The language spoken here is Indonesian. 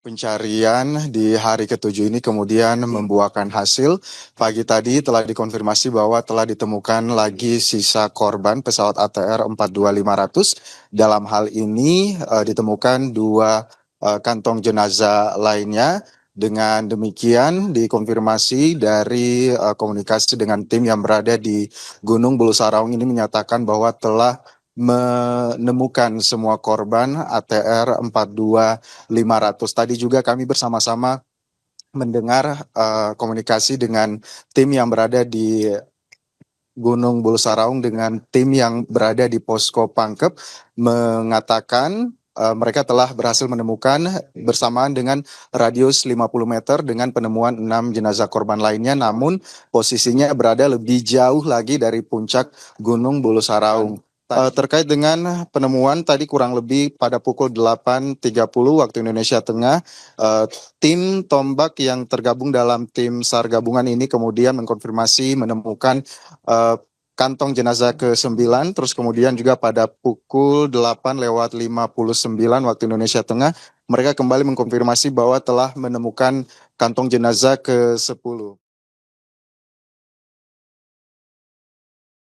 Pencarian di hari ketujuh ini kemudian membuahkan hasil. Pagi tadi telah dikonfirmasi bahwa telah ditemukan lagi sisa korban pesawat ATR 42500. Dalam hal ini ditemukan dua kantong jenazah lainnya. Dengan demikian dikonfirmasi dari komunikasi dengan tim yang berada di Gunung Bulu Saraung ini menyatakan bahwa telah menemukan semua korban ATR 42500. Tadi juga kami bersama-sama mendengar komunikasi dengan tim yang berada di Gunung Bulu Saraung dengan tim yang berada di Posko Pangkep mengatakan mereka telah berhasil menemukan bersamaan dengan radius 50 meter dengan penemuan 6 jenazah korban lainnya, namun posisinya berada lebih jauh lagi dari puncak Gunung Bulu Saraung. Terkait dengan penemuan tadi kurang lebih pada pukul 8.30 waktu Indonesia Tengah, tim Tombak yang tergabung dalam tim SAR gabungan ini kemudian mengkonfirmasi menemukan kantong jenazah ke-9, terus kemudian juga pada pukul 8:59 waktu Indonesia Tengah, mereka kembali mengkonfirmasi bahwa telah menemukan kantong jenazah ke-10.